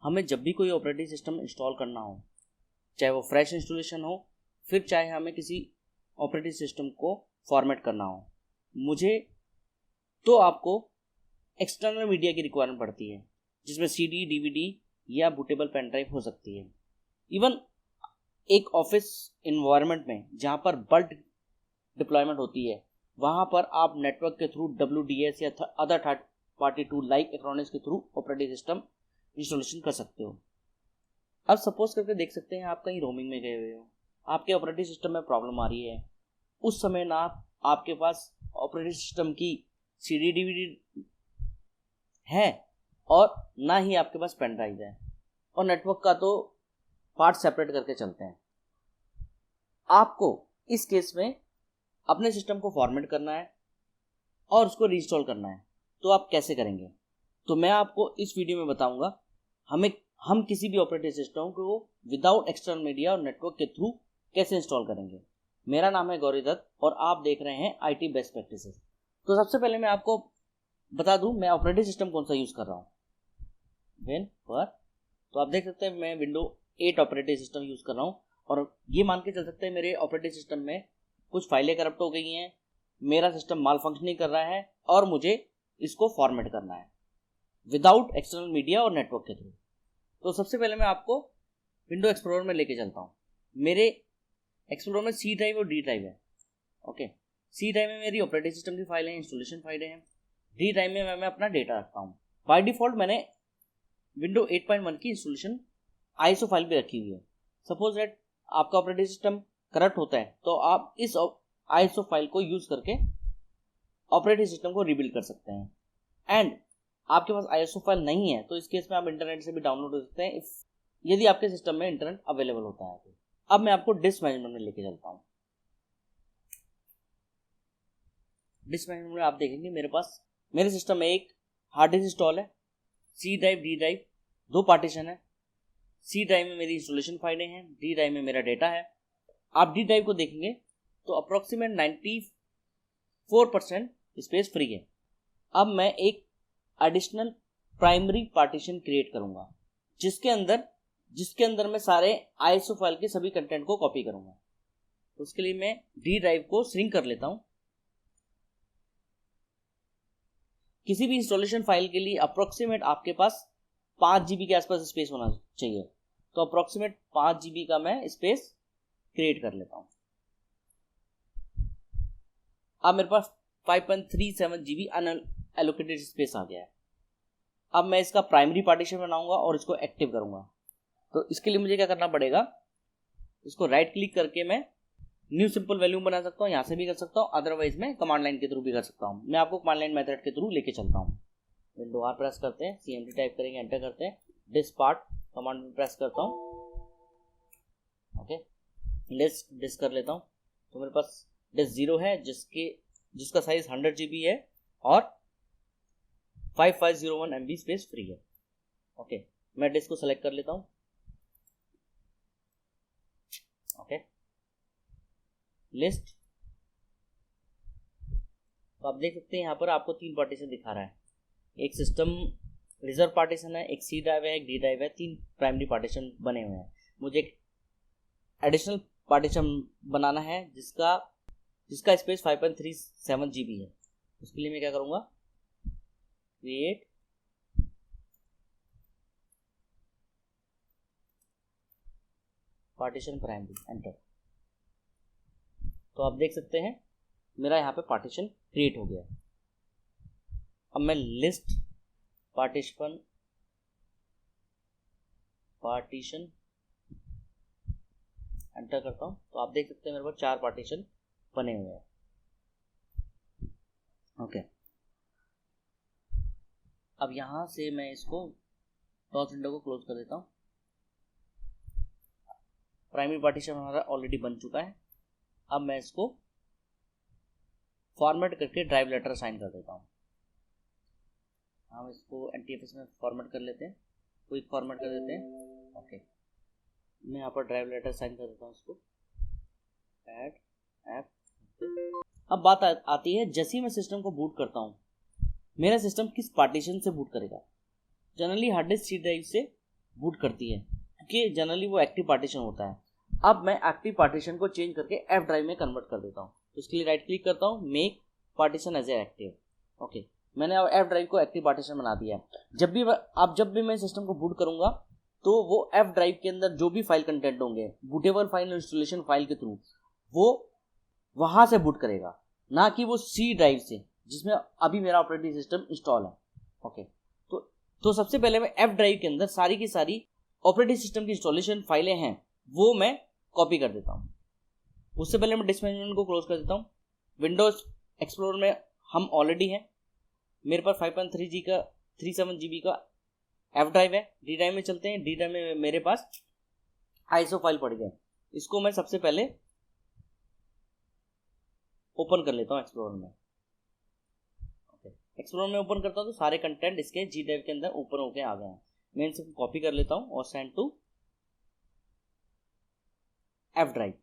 हमें जब भी कोई ऑपरेटिंग सिस्टम इंस्टॉल करना हो, चाहे वो फ्रेश इंस्टॉलेशन हो, फिर चाहे हमें किसी ऑपरेटिंग सिस्टम को फॉर्मेट करना हो, मुझे तो आपको एक्सटर्नल मीडिया की रिक्वायरमेंट पड़ती है, जिसमें CD, DVD या बूटेबल पेन ड्राइव हो सकती है। इवन एक ऑफिस इन्वायरमेंट में जहाँ पर बल्क डिप्लॉयमेंट होती है, वहाँ पर आप नेटवर्क के थ्रू WDS या other third party tool like Acronis के थ्रू ऑपरेटिंग सिस्टम इंस्टॉलेशन कर सकते हो। अब सपोज करके देख सकते हैं आप कहीं रोमिंग में गए हुए हो, आपके ऑपरेटिंग सिस्टम में प्रॉब्लम आ रही है, उस समय ना आपके पास ऑपरेटिंग सिस्टम की CD, DVD है और ना ही आपके पास पेन ड्राइव है, और नेटवर्क का तो पार्ट सेपरेट करके चलते हैं। आपको इस केस में अपने सिस्टम को फॉर्मेट करना है और उसको रीइंस्टॉल करना है, तो आप कैसे करेंगे? तो मैं आपको इस वीडियो में बताऊंगा हम किसी भी ऑपरेटिंग सिस्टम को विदाउट एक्सटर्नल मीडिया और नेटवर्क के थ्रू कैसे इंस्टॉल करेंगे। मेरा नाम है गौरी दत्त और आप देख रहे हैं IT बेस्ट प्रैक्टिसेस। तो सबसे पहले मैं आपको बता दूं मैं ऑपरेटिंग सिस्टम कौन सा यूज कर रहा हूं। तो आप देख सकते हैं मैं विंडो 8 ऑपरेटिंग सिस्टम यूज कर रहा हूं, और ये मान के चल सकते हैं मेरे ऑपरेटिंग सिस्टम में कुछ फाइलें करप्ट हो गई हैं, मेरा सिस्टम माल फंक्शनिंग कर रहा है और मुझे इसको फॉर्मेट करना है विदाउट एक्सटर्नल मीडिया और नेटवर्क के थ्रू। तो सबसे पहले मैं आपको विंडो एक्सप्लोरर में लेके चलता हूँ। मेरे एक्सप्लोरर में C ड्राइव और D ड्राइव है। ओके, C ड्राइव में मेरी ऑपरेटिंग सिस्टम की फाइलें, इंस्टॉलेशन फाइलें हैं। D ड्राइव में मैं अपना डेटा रखता हूँ। बाय डिफॉल्ट मैंने विंडो 8.1 की इंस्टॉलेशन ISO फाइल भी रखी हुई है। सपोज दैट आपका ऑपरेटिंग सिस्टम करप्ट होता है, तो आप इस ISO फाइल को यूज करके ऑपरेटिंग सिस्टम को रिबिल्ड कर सकते हैं। एंड आपके पास ISO फाइल नहीं है तो इस केस में आप इंटरनेट से भी डाउनलोड कर सकते हैं, यदि आपके सिस्टम में इंटरनेट अवेलेबल होता है। तो अब मैं आपको डिस्क मैनेजमेंट में लेके चलता हूँ। डिस्क मैनेजमेंट में आप देखेंगे मेरे सिस्टम में एक हार्ड डिस्क इंस्टॉल है, C drive, D drive, 2 partition है। C ड्राइव में मेरी इंस्टॉलेशन फाइलें हैं, D ड्राइव में मेरा डेटा है। आप D ड्राइव को देखेंगे तो अप्रोक्सीमेट 94% स्पेस फ्री है। अब मैं एक एडिशनल प्राइमरी पार्टीशन क्रिएट करूंगा जिसके अंदर मैं सारे ISO फाइल के सभी कंटेंट को कॉपी करूंगा। तो उसके लिए मैं D ड्राइव को श्रिंक कर लेता हूं। किसी भी इंस्टॉलेशन फाइल के लिए अप्रोक्सीमेट आपके पास 5 GB के आसपास स्पेस होना चाहिए, तो अप्रोक्सीमेट 5 GB का मैं स्पेस क्रिएट कर लेता हूं। अब मेरे पास 5.37 GB अनएलोकेटेड स्पेस आ गया है। अब मैं इसका प्राइमरी पार्टीशन बनाऊंगा और इसको एक्टिव करूंगा। तो इसके लिए मुझे क्या करना पड़ेगा, इसको राइट क्लिक करके मैं न्यू सिंपल वॉल्यूम बना सकता हूँ, यहाँ से भी कर सकता हूँ, अदरवाइज मैं कमांड लाइन के थ्रू भी कर सकता हूँ। मैं आपको कमांड लाइन मेथड के थ्रू लेके चलता हूँ। विंडो R प्रेस करते हैं, CMD टाइप करेंगे, एंटर करते हैं, डिस्क पार्ट कमांड में प्रेस करता हूँ। ओके, लिस्ट डिस्क कर लेता हूँ। तो मेरे पास डिस्क 0 है जिसका साइज 100 GB है और 5501 MB स्पेस फ्री है। ओके, मैं डिस्क को सेलेक्ट कर लेता हूँ। Okay, list. तो आप देख सकते हैं यहाँ पर आपको 3 पार्टीशन दिखा रहा है। एक सिस्टम रिजर्व पार्टीशन है, एक C ड्राइव है, एक D ड्राइव है, 3 प्राइमरी पार्टीशन बने हुए हैं। मुझे एक एडिशनल पार्टीशन बनाना है जिसका स्पेस 5.37 GB है। उसके लिए मैं क्या करूँगा, क्रिएट पार्टीशन प्राइमरी, एंटर। तो आप देख सकते हैं मेरा यहाँ पे पार्टीशन क्रिएट हो गया। अब मैं लिस्ट पार्टीशन एंटर करता हूँ। तो आप देख सकते हैं मेरे पास 4 पार्टीशन बने हुए हैं। ओके, अब यहाँ से मैं इसको टॉस विंडो को क्लोज कर देता हूँ। प्राइमरी पार्टीशन हमारा ऑलरेडी बन चुका है। अब मैं इसको फॉर्मेट करके ड्राइव लेटर असाइन कर देता हूँ। हम इसको NTFS में फॉर्मेट कर लेते हैं, क्विक फॉर्मेट कर देते हैं। ओके, मैं यहाँ पर ड्राइव लेटर असाइन कर देता हूँ इसको, ऐड ऐप। अब बात आती है, जैसे ही मैं सिस्टम को बूट करता हूँ मेरा सिस्टम किस पार्टीशन से बूट करेगा। Generally hard disk C drive से बूट करती है, क्योंकि जनरली वो एक्टिव पार्टीशन होता है। अब मैं एक्टिव पार्टीशन को चेंज करके एफ ड्राइव में कन्वर्ट कर देता हूँ। तो इसके लिए राइट क्लिक करता हूँ, make partition as a active. Okay, मैंने अब एफ ड्राइव को एक्टिव पार्टीशन बना दिया। जब भी मैं सिस्टम को बूट करूंगा तो वो एफ ड्राइव के अंदर जो भी फाइल कंटेंट होंगे बूटेबल फाइल इंस्टॉलेशन फाइल के थ्रू वो वहां से बूट करेगा, ना कि वो सी ड्राइव से जिसमें अभी मेरा ऑपरेटिंग सिस्टम इंस्टॉल है। ओके, तो सबसे पहले मैं एफ ड्राइव के अंदर सारी की सारी ऑपरेटिंग सिस्टम की इंस्टॉलेशन फाइलें हैं वो मैं कॉपी कर देता हूँ। उससे पहले मैं डिस्क मैनेजमेंट को क्लोज कर देता हूँ। विंडोज एक्सप्लोरर में हम ऑलरेडी हैं, मेरे पास 5.3 का 37 GB का एफ ड्राइव है। डी ड्राइव में चलते हैं। डी ड्राइव में मेरे पास आईएसओ फाइल पड़ गए, इसको मैं सबसे पहले ओपन कर लेता हूँ एक्सप्लोरर में। ओके, एक्सप्लोरर में ओपन करता हूँ तो सारे कंटेंट इसके जी ड्राइव के अंदर ओपन होके आ गए हैं। मैं इनको कॉपी कर लेता हूँ और सेंड टू एफ ड्राइव।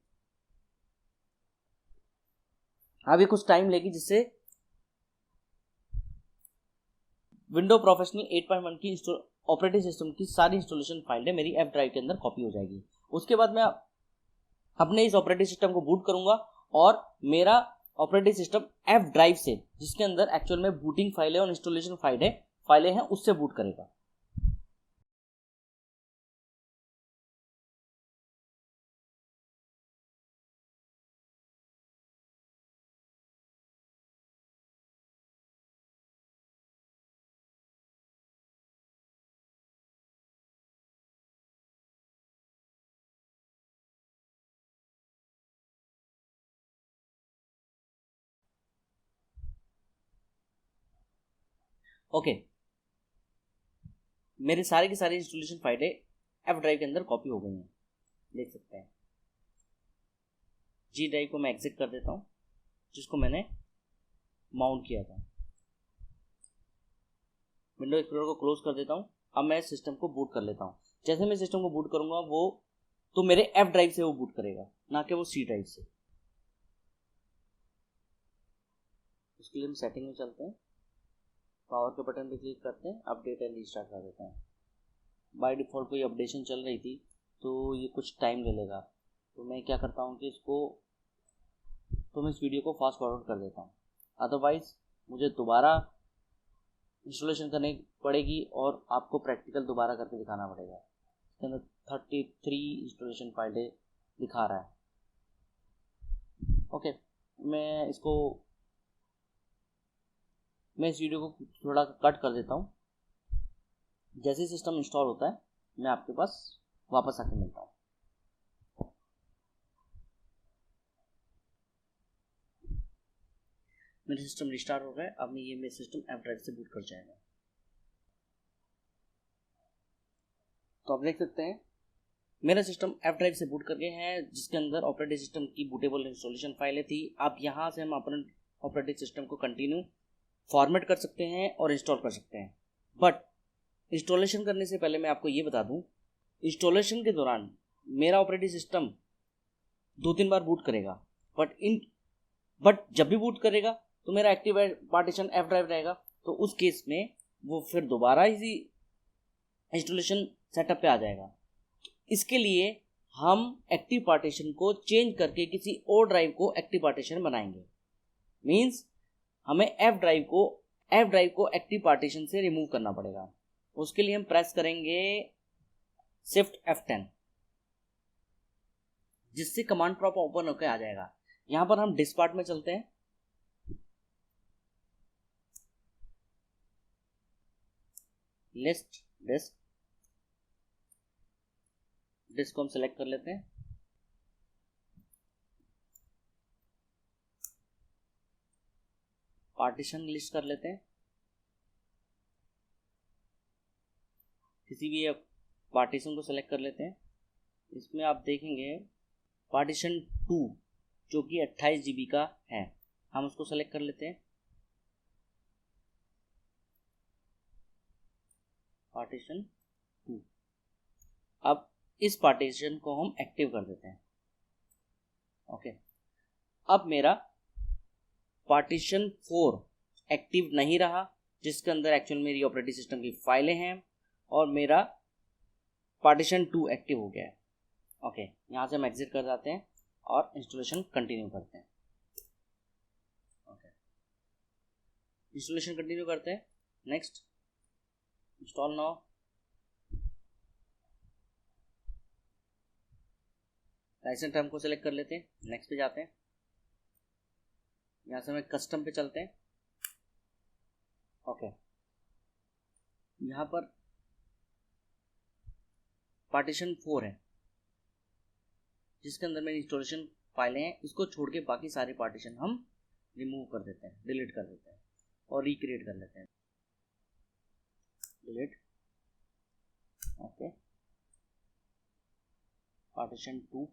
अभी कुछ टाइम लेगी जिससे विंडो प्रोफेशनल 8.1 की ऑपरेटिंग सिस्टम की सारी इंस्टॉलेशन फाइलें मेरी एफ ड्राइव के अंदर कॉपी हो जाएगी। उसके बाद मैं अपने इस ऑपरेटिंग सिस्टम को बूट करूंगा और मेरा ऑपरेटिंग सिस्टम एफ ड्राइव से, जिसके अंदर एक्चुअल में बूटिंग फाइलें और इंस्टॉलेशन फाइलें हैं, उससे बूट करेगा। ओके, मेरे सारे की सारी इंस्टॉलेशन फाइलें एफ ड्राइव के अंदर कॉपी हो गई हैं, देख सकते हैं। जी ड्राइव को मैं एग्जिट कर देता हूँ, जिसको मैंने माउंट किया था। विंडो एक्सप्लोरर को क्लोज कर देता हूँ। अब मैं सिस्टम को बूट कर लेता हूँ। जैसे मैं सिस्टम को बूट करूंगा वो तो मेरे एफ ड्राइव से वो बूट करेगा, ना कि वो सी ड्राइव से। उसके लिए हम सेटिंग में चलते हैं, पावर के बटन पे क्लिक करते हैं, अपडेट एंड रीस्टार्ट कर देते हैं। बाय डिफ़ॉल्ट कोई अपडेशन चल रही थी तो ये कुछ टाइम ले लेगा, तो मैं क्या करता हूँ कि मैं इस वीडियो को फास्ट फॉरवर्ड कर देता हूँ। अदरवाइज मुझे दोबारा इंस्टॉलेशन करनी पड़ेगी और आपको प्रैक्टिकल दोबारा करके दिखाना पड़ेगा। इसके अंदर 33 इंस्टॉलेशन फाइलें दिखा रहा है। ओके, मैं इस वीडियो को थोड़ा कट कर देता हूँ। जैसे सिस्टम इंस्टॉल होता है मैं आपके पास वापस आके मिलता हूँ। मेरा सिस्टम रिस्टार्ट हो गया है। अब मेरा सिस्टम एफ ड्राइव से बूट कर जाएगा। तो आप देख सकते हैं मेरा सिस्टम एफ ड्राइव से बूट कर गए हैं, जिसके अंदर ऑपरेटिंग सिस्टम की बूटेबल इंस्टॉलेशन फाइलें थी। अब यहाँ से हम अपने ऑपरेटिंग सिस्टम को कंटिन्यू फॉर्मेट कर सकते हैं और इंस्टॉल कर सकते हैं। बट इंस्टॉलेशन करने से पहले मैं आपको ये बता दूं, इंस्टॉलेशन के दौरान मेरा ऑपरेटिंग सिस्टम 2-3 बार बूट करेगा, बट जब भी बूट करेगा तो मेरा एक्टिव पार्टीशन एफ ड्राइव रहेगा। तो उस केस में वो फिर दोबारा इसी इंस्टॉलेशन सेटअप पे आ जाएगा। इसके लिए हम एक्टिव पार्टीशन को चेंज करके किसी और ड्राइव को एक्टिव पार्टीशन बनाएंगे। मींस हमें एफ ड्राइव को एक्टिव पार्टीशन से रिमूव करना पड़ेगा। उसके लिए हम प्रेस करेंगे शिफ्ट F10, जिससे कमांड प्रॉम्प्ट ओपन होकर आ जाएगा। यहां पर हम डिस्क पार्ट में चलते हैं। लिस्ट डिस्क को हम सेलेक्ट कर लेते हैं। पार्टीशन लिस्ट कर लेते हैं। किसी भी पार्टीशन को सेलेक्ट कर लेते हैं। इसमें आप देखेंगे पार्टीशन 2 जो कि 28 GB का है, हम उसको सेलेक्ट कर लेते हैं। पार्टीशन 2। अब इस पार्टीशन को हम एक्टिव कर देते हैं। ओके, अब मेरा पार्टीशन 4 एक्टिव नहीं रहा, जिसके अंदर एक्चुअल मेरी ऑपरेटिंग सिस्टम की फाइलें हैं और मेरा पार्टीशन 2 एक्टिव हो गया है। ओके, यहाँ से हम एग्जिट कर जाते हैं और इंस्टॉलेशन कंटिन्यू करते हैं। ओके, इंस्टॉलेशन कंटिन्यू करते हैं। Next, install now. License term को सिलेक्ट कर लेते हैं, नेक्स्ट पे जाते हैं। यहाँ से हमें कस्टम पे चलते हैं। ओके, यहाँ पर पार्टीशन 4 है जिसके अंदर मेरी इंस्टॉलेशन फाइलें हैं। इसको छोड़ के बाकी सारे पार्टीशन हम रिमूव कर देते हैं, डिलीट कर देते हैं और रिक्रिएट कर लेते हैं। Delete. Okay, partition 2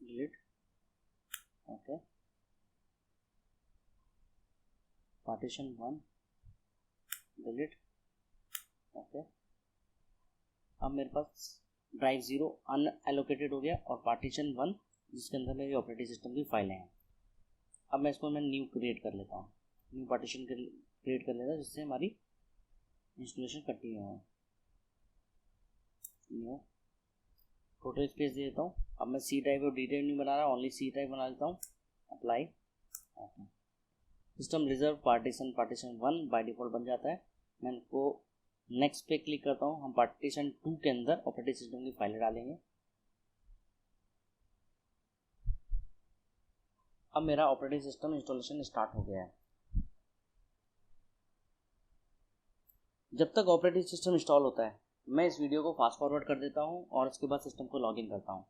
delete. Okay, partition 1 delete. Okay, अब मेरे पास ड्राइव 0 अनएलोकेटेड हो गया और पार्टीशन 1 जिसके अंदर मेरी ऑपरेटिंग सिस्टम की फाइलें हैं। अब मैं इसको न्यू क्रिएट कर लेता हूँ, न्यू पार्टीशन क्रिएट कर लेता हूँ जिससे हमारी इंस्टॉलेशन कंटिन्यू हो। न्यू टोटल स्पेस दे देता हूँ। अब मैं सी ड्राइव और डी ड्राइव नहीं बना रहा, ओनली सी ड्राइव बना लेता हूँ। Apply. System reserve partition 1 by default बन जाता है। मैं इनको नेक्स्ट पे क्लिक करता हूँ। हम पार्टीशन 2 के अंदर ऑपरेटिंग सिस्टम की फाइलें डालेंगे। अब मेरा ऑपरेटिंग सिस्टम इंस्टॉलेशन स्टार्ट हो गया है। जब तक ऑपरेटिंग सिस्टम इंस्टॉल होता है मैं इस वीडियो को फास्ट फॉरवर्ड कर देता हूँ और उसके बाद सिस्टम को लॉगिन करता हूँ।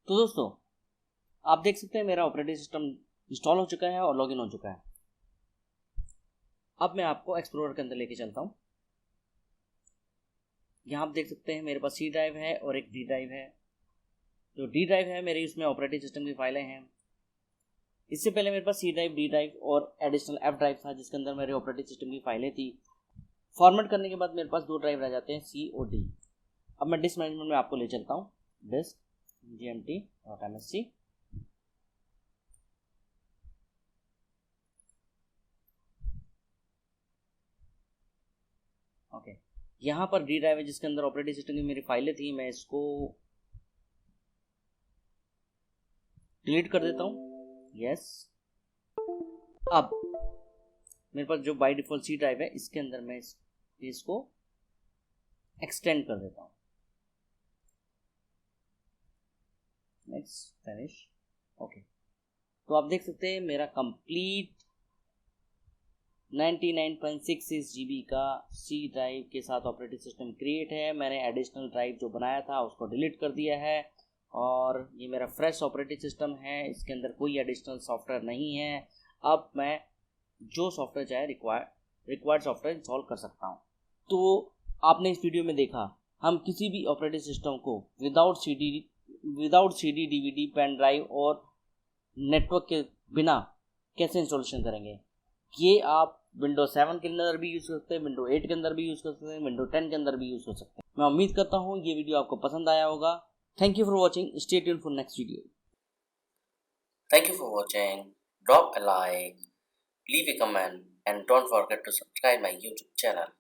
तो दोस्तों आप देख सकते हैं मेरा ऑपरेटिंग सिस्टम इंस्टॉल हो चुका है और लॉगिन हो चुका है। अब मैं आपको एक्सप्लोरर के अंदर लेके चलता हूँ। यहाँ आप देख सकते हैं मेरे पास सी ड्राइव है और एक डी ड्राइव है। जो डी ड्राइव है मेरी उसमें ऑपरेटिंग सिस्टम की फाइलें हैं। इससे पहले मेरे पास सी ड्राइव, डी ड्राइव और एडिशनल एफ ड्राइव था जिसके अंदर मेरे ऑपरेटिंग सिस्टम की फाइलें थी। फॉर्मेट करने के बाद मेरे पास 2 ड्राइव रह जाते हैं, सी और डी। अब मैं डिस्क मैनेजमेंट में आपको ले चलता हूँ। Disc gmt.msc। ओके, यहाँ पर डी ड्राइव है जिसके अंदर ऑपरेटिंग सिस्टम की मेरी फाइलें थी। मैं इसको डिलीट कर देता हूँ। यस। अब मेरे पास जो बाय डिफॉल्ट सी ड्राइव है इसके अंदर मैं इसको एक्सटेंड कर देता हूँ। Next, finish. ओके, तो आप देख सकते हैं मेरा कंप्लीट 99.66 GB का सी ड्राइव के साथ ऑपरेटिंग सिस्टम क्रिएट है। मैंने एडिशनल ड्राइव जो बनाया था उसको डिलीट कर दिया है और ये मेरा फ्रेश ऑपरेटिंग सिस्टम है। इसके अंदर कोई एडिशनल सॉफ्टवेयर नहीं है। अब मैं जो सॉफ्टवेयर चाहे रिक्वायर्ड सॉफ्टवेयर इंस्टॉल कर सकता हूँ। तो आपने इस वीडियो में देखा हम किसी भी ऑपरेटिंग सिस्टम को without CD, DVD, pen drive और नेटवर्क के बिना कैसे इंस्टॉलेशन करेंगे। ये आप विंडो 7 के अंदर भी यूज़ कर सकते हैं, विंडो 8 के अंदर भी यूज़ कर सकते हैं, विंडो 10 के अंदर भी यूज़ कर सकते हैं। मैं उम्मीद करता हूँ ये वीडियो आपको पसंद आया होगा। Thank you for watching, stay tuned for next video. Thank you for watching. Drop a like, leave a comment, and don't forget to subscribe my YouTube channel.